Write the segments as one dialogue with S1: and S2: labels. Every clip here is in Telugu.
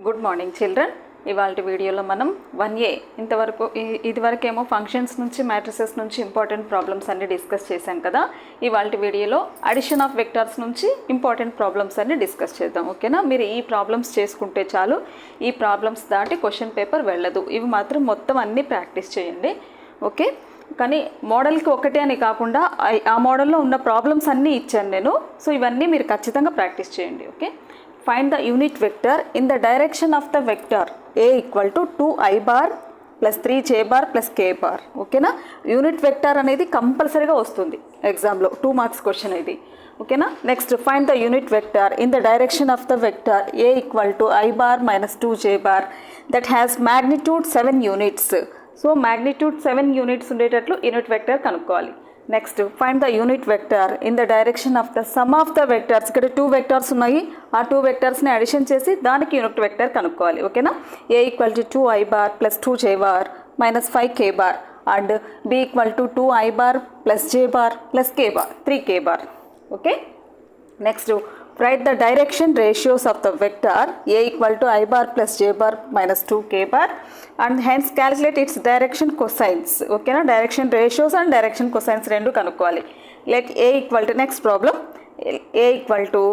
S1: Good morning children. ఇవాళ వీడియోలో మనం 1A ఇంతవరకు ఇదివరకేమో ఫంక్షన్స్ నుంచి మ్యాట్రిసెస్ నుంచి ఇంపార్టెంట్ ప్రాబ్లమ్స్ అన్ని డిస్కస్ చేశాం కదా. ఇవాళ వీడియోలో అడిషన్ ఆఫ్ వెక్టార్స్ నుంచి ఇంపార్టెంట్ ప్రాబ్లమ్స్ అన్ని డిస్కస్ చేద్దాం. ఓకేనా? మీరు ఈ ప్రాబ్లమ్స్ చేసుకుంటే చాలు. ఈ ప్రాబ్లమ్స్ దాటి క్వశ్చన్ పేపర్ వెళ్ళదు. ఇవి మాత్రం మొత్తం అన్నీ ప్రాక్టీస్ చేయండి. ఓకే? కానీ మోడల్కి ఒకటే అని కాకుండా ఆ మోడల్లో ఉన్న ప్రాబ్లమ్స్ అన్నీ ఇచ్చాను నేను. సో ఇవన్నీ మీరు ఖచ్చితంగా ప్రాక్టీస్ చేయండి. Okay? Find the unit vector in the direction of the vector a equal to 2i bar plus 3j bar plus k bar. ఓకేనా? యూనిట్ వెక్టర్ అనేది కంపల్సరీగా వస్తుంది ఎగ్జామ్లో, 2 మార్క్స్ క్వశ్చన్ ఇది. ఓకేనా? Next find the unit vector in the direction of the vector a equal to i bar minus 2j bar that has magnitude 7 units. So magnitude 7 units ఉండేటట్లు యూనిట్ వెక్టర్ కనుక్కోవాలి. Next find the unit vector in the direction of the sum of the vectors. ఇక్కడ 2 వెక్టర్స్ ఉన్నాయి. ఆ 2 వెక్టర్స్ని అడిషన్ చేసి దానికి యూనిట్ వెక్టర్ కనుక్కోవాలి. ఓకేనా? a equal to 2i bar plus 2j bar minus 5k bar and b equal to 2i bar plus j bar plus k bar 3k bar. Okay? Next write the direction ratios of the vector a equal to i bar plus j bar minus 2k bar and hence calculate its direction cosines. Okay na? Direction ratios and direction cosines rendu kanukovali. Let a equal to, next problem, a equal to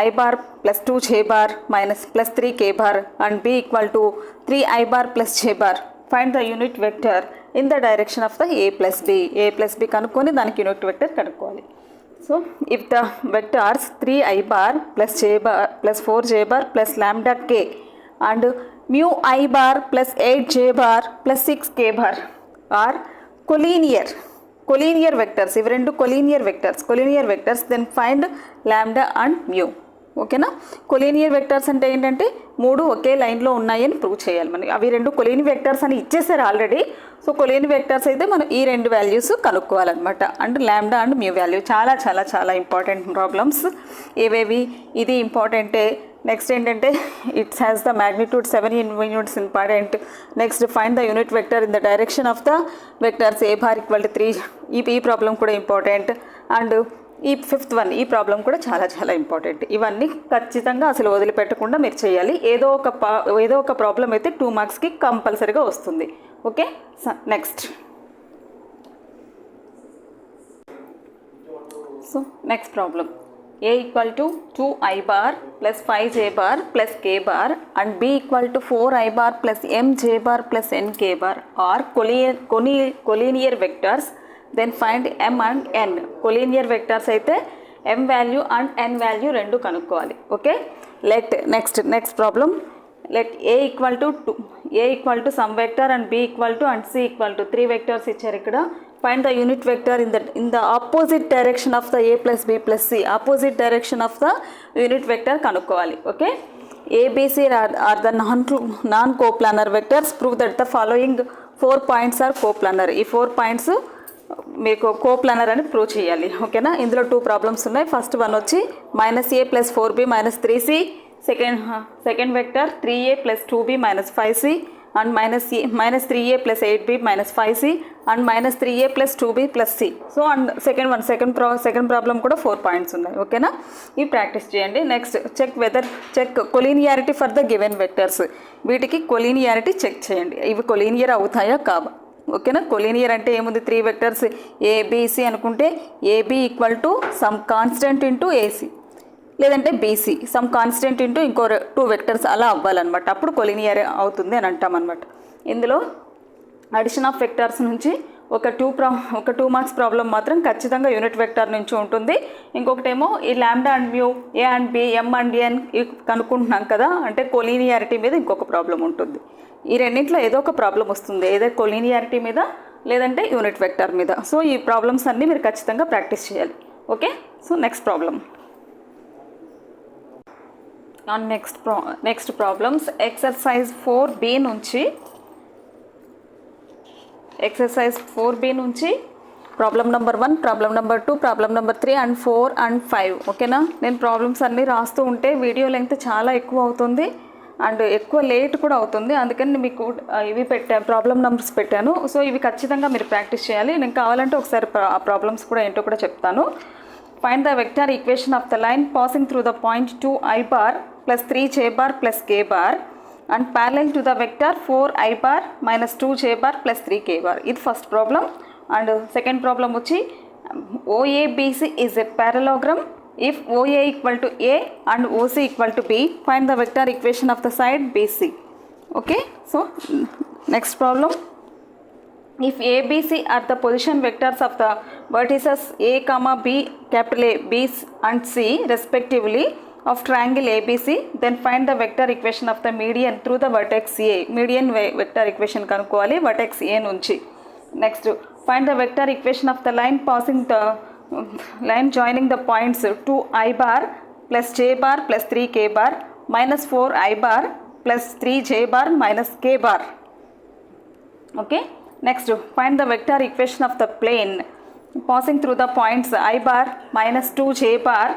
S1: i bar plus 2j bar minus plus 3k bar and b equal to 3i bar plus j bar. Find the unit vector in the direction of the a plus b కనుక్కొని దానికి యూనిట్ వెక్టర్ కనుక్కోవాలి. So if the vectors 3i bar plus j bar plus 4j bar plus lambda k and mu I bar plus 8j bar plus 6k bar are collinear vectors, ఇవి రెండు collinear vectors, then find lambda and mu. ఓకేనా? కొలీనియర్ వెక్టర్స్ అంటే ఏంటంటే 3 ఒకే లైన్లో ఉన్నాయని ప్రూవ్ చేయాలి. మనకి అవి రెండు కొలీని వెక్టర్స్ అని ఇచ్చేసారు ఆల్రెడీ. సో కొలీని వెక్టర్స్ అయితే మనం ఈ 2 వాల్యూస్ కనుక్కోవాలన్నమాట. అండ్ ల్యాండా అండ్ మ్యూ వాల్యూ చాలా చాలా చాలా ఇంపార్టెంట్ ప్రాబ్లమ్స్. ఏవేవి? ఇది ఇంపార్టెంటే. నెక్స్ట్ ఏంటంటే it's has the magnitude 7 units important. Next find the unit vector in the direction of the vectors A bar equal to 3. ఈ ప్రాబ్లం కూడా ఇంపార్టెంట్. అండ్ ఈ 5th వన్, ఈ ప్రాబ్లం కూడా చాలా చాలా ఇంపార్టెంట్. ఇవన్నీ ఖచ్చితంగా అసలు వదిలిపెట్టకుండా మీరు చేయాలి. ఏదో ఒక ప్రాబ్లం అయితే 2 మార్క్స్కి కంపల్సరీగా వస్తుంది. Okay? Next next problem, a equal to 2i bar plus 5j bar plus k bar and b equal to 4i bar plus mj bar plus nk bar are collinear vectors. Then find m and n. Collinear vectors అయితే m value and n value రెండు కనుక్కోవాలి. Okay? Next problem, let a equal to some vector and b equal to and c equal to 3 vectors ఇచ్చారు ఇక్కడ. Find the unit vector in the opposite direction of the a plus b plus c. Opposite direction of the unit vector కనుక్కోవాలి. Okay? ABC are the non coplanar vectors. Prove that the following 4 points are coplanar. ఈ 4 పాయింట్స్ మీకు కోప్లానర్ అని ప్రూవ్ చేయాలి. ఓకేనా? ఇందులో 2 ప్రాబ్లమ్స్ ఉన్నాయి. ఫస్ట్ వన్ వచ్చి -a plus 4b minus 3c. Second vector 3a plus 2b minus 5c and minus 3a plus 8b minus 5c and -3a plus 2b plus c. So and second problem కూడా 4 పాయింట్స్ ఉన్నాయి. ఓకేనా? ఇవి ప్రాక్టీస్ చేయండి. Next check collinearity for the given vectors. వీటికి కొలీనియారిటీ చెక్ చేయండి. ఇవి కొలీనియర్ అవుతాయా కావా? ఓకేనా? కొలీనియర్ అంటే ఏముంది? 3 వెక్టర్స్ ఏబిసి అనుకుంటే AB equal to some constant into AC, లేదంటే బీసీ సమ్ కాన్స్టెంట్ ఇంటూ ఇంకో 2 వెక్టర్స్ అలా అవ్వాలన్నమాట. అప్పుడు కొలీనియర్ అవుతుంది అని అంటామన్నమాట. ఇందులో అడిషన్ ఆఫ్ వెక్టర్స్ నుంచి ఒక 2 మార్క్స్ ప్రాబ్లం మాత్రం ఖచ్చితంగా యూనిట్ వెక్టర్ నుంచి ఉంటుంది. ఇంకొకటేమో ఈ lambda and mu, A and B, M and N కనుక్కుంటున్నాం కదా, అంటే కొలీనియారిటీ మీద ఇంకొక ప్రాబ్లం ఉంటుంది. ఈ రెండింటిలో ఏదో ఒక ప్రాబ్లం వస్తుంది, ఏదో కొలీనియారిటీ మీద లేదంటే యూనిట్ వెక్టర్ మీద. సో ఈ ప్రాబ్లమ్స్ అన్నీ మీరు ఖచ్చితంగా ప్రాక్టీస్ చేయాలి. Okay? So next problem, next problems exercise 4b నుంచి problem number 1, problem number 2, problem number 3 and 4 and 5. ఓకేనా? నేను ప్రాబ్లమ్స్ అన్నీ రాస్తూ ఉంటే వీడియో లెంగ్త్ చాలా ఎక్కువ అవుతుంది అండ్ ఎక్కువ లేట్ కూడా అవుతుంది. అందుకని మీకు ఇవి ప్రాబ్లం నెంబర్స్ పెట్టాను. సో ఇవి ఖచ్చితంగా మీరు ప్రాక్టీస్ చేయాలి. నేను కావాలంటే ఒకసారి ఆ ప్రాబ్లమ్స్ కూడా ఏంటో కూడా చెప్తాను. Find the vector equation of the line passing through the point 2i bar plus 3j bar plus k bar and parallel to the vector 4i bar minus 2j bar plus 3k bar. ఇది first problem. And second problem వచ్చి OABC is a parallelogram. If OA equal to A and OC equal to B, find the vector equation of the side BC. Okay, so next problem. If ABC are the position vectors of the vertices A, B, capital A, B and C respectively of triangle ABC, then find the vector equation of the median through the vertex A. Median vector equation kanukovali vertex A nunchi. Next, find the vector equation of the line passing the line joining the points 2i bar plus j bar plus 3k bar minus 4i bar plus 3j bar minus k bar. Okay. Next, find the vector equation of the plane passing through the points I bar minus 2j bar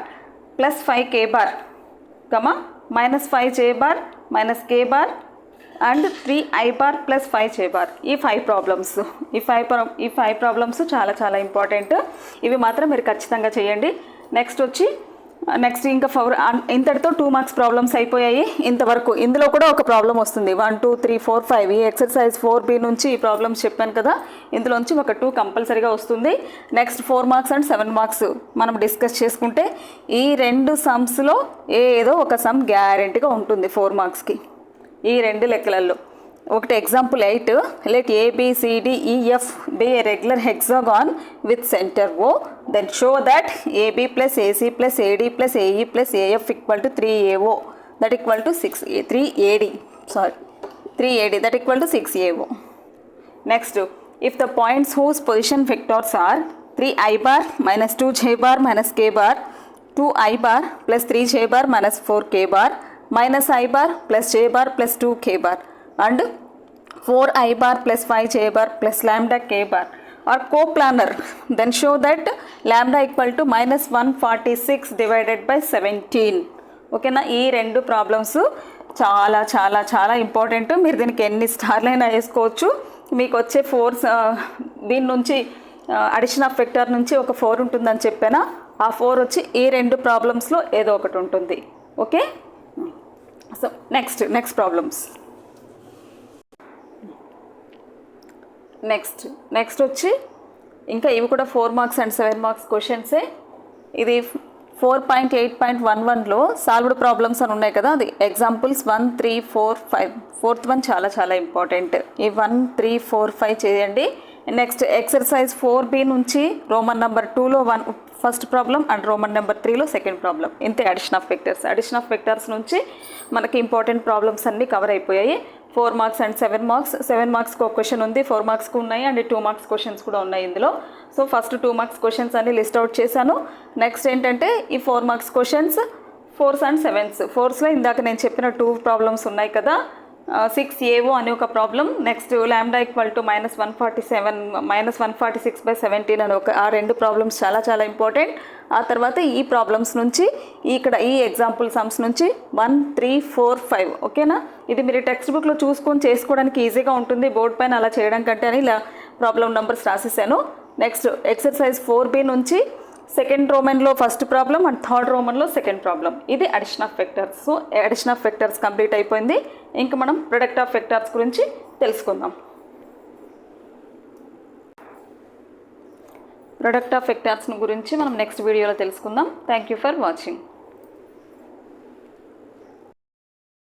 S1: plus 5k bar, comma minus 5j bar minus k bar and 3i bar plus 5j bar. ఈ 5 ప్రాబ్లమ్స్ ఈ 5 ప్రాబ్లమ్స్ చాలా చాలా ఇంపార్టెంట్. ఇవి మాత్రం మీరు ఖచ్చితంగా చేయండి. నెక్స్ట్ ఇంకా ఇంతటితో 2 మార్క్స్ ప్రాబ్లమ్స్ అయిపోయాయి ఇంతవరకు. ఇందులో కూడా ఒక ప్రాబ్లం వస్తుంది 1 2 3 4 5. ఈ ఎక్సర్సైజ్ 4B నుంచి ఈ ప్రాబ్లమ్స్ చెప్పాను కదా, ఇందులోంచి ఒక 2 కంపల్సరీగా వస్తుంది. నెక్స్ట్ 4 మార్క్స్ అండ్ 7 మార్క్స్ మనం డిస్కస్ చేసుకుంటే ఈ 2 సమ్స్లో ఏదో ఒక సమ్ గ్యారెంటీగా ఉంటుంది 4 మార్క్స్కి ఈ 2 లెక్కలలో. ఒకటి example 8, let ABCDEF be a regular hexagon with center O, then show that AB plus AC plus AD plus AE plus AF equal to 3AO that equal to 3AD that equal to 6AO. Next, if the points whose position vectors are 3i bar minus 2j bar minus k bar, 2i bar plus 3j bar minus 4k bar minus I bar plus j bar plus 2k bar and 4i bar plus 5j bar plus lambda k bar are coplanar, then show that lambda equal to minus 146 divided by 17. ఓకేనా, ఈ 2 ప్రాబ్లమ్స్ చాలా చాలా చాలా ఇంపార్టెంట్. మీరు దీనికి ఎన్ని స్టార్లు అయినా వేసుకోవచ్చు. మీకు వచ్చే 4 దీని నుంచి అడిషన్ ఆఫ్ వెక్టర్ నుంచి ఒక 4 ఉంటుందని చెప్పానా, ఆ 4 వచ్చి ఈ 2 ప్రాబ్లమ్స్లో ఏదో ఒకటి ఉంటుంది. Okay, so next problems. Next వచ్చి ఇంకా ఇవి కూడా 4 మార్క్స్ అండ్ 7 మార్క్స్ క్వశ్చన్సే. ఇది 4.8.11లో సాల్వ్డ్ ప్రాబ్లమ్స్ అని ఉన్నాయి కదా, అది ఎగ్జాంపుల్స్ 1 3 4 5. 4th వన్ చాలా చాలా ఇంపార్టెంట్. ఈ 1 3 4 5 చేయండి. నెక్స్ట్ ఎక్సర్సైజ్ 4B నుంచి రోమన్ నెంబర్ 2లో first problem and roman number 3లో సెకండ్ ప్రాబ్లం. ఇంతే అడిషన్ ఆఫ్ వెక్టర్స్ నుంచి మనకి ఇంపార్టెంట్ ప్రాబ్లమ్స్ అన్నీ కవర్ అయిపోయాయి. 4 మార్క్స్ అండ్ 7 మార్క్స్. 7 మార్క్స్కి ఒక క్వశ్చన్ ఉంది, 4 మార్క్స్కి ఉన్నాయి అండ్ 2 మార్క్స్ క్వశ్చన్స్ కూడా ఉన్నాయి ఇందులో. సో ఫస్ట్ 2 మార్క్స్ క్వశ్చన్స్ అన్ని లిస్ట్ అవుట్ చేశాను. నెక్స్ట్ ఏంటంటే ఈ 4 marks questions 4s and 7s. 4స్లో ఇందాక నేను చెప్పిన 2 ప్రాబ్లమ్స్ ఉన్నాయి కదా, 6AO అనే ఒక problem, next lambda equal to -146/17 అని ఆ 2 ప్రాబ్లమ్స్ చాలా చాలా ఇంపార్టెంట్. ఆ తర్వాత ఈ ప్రాబ్లమ్స్ నుంచి ఇక్కడ ఈ ఎగ్జాంపుల్ సమ్స్ నుంచి 1 3 4 5. ఓకేనా, ఇది మీరు టెక్స్ట్ బుక్లో చూసుకొని చేసుకోవడానికి ఈజీగా ఉంటుంది, బోర్డ్ పైన అలా చేయడం కంటే అని ఇలా ప్రాబ్లం నెంబర్స్ రాసేసాను. నెక్స్ట్ ఎక్సర్సైజ్ 4B నుంచి సెకండ్ రోమన్లో ఫస్ట్ ప్రాబ్లం అండ్ థర్డ్ రోమన్లో సెకండ్ ప్రాబ్లం. ఇది addition of vectors. So addition of vectors complete అయిపోయింది. ఇంకా మనం ప్రొడక్ట్ ఆఫ్ వెక్టర్స్ గురించి తెలుసుకుందాం. ప్రొడక్ట్ ఆఫ్ వెక్టర్స్ గురించి మనం నెక్స్ట్ వీడియోలో తెలుసుకుందాం. Thank you for watching.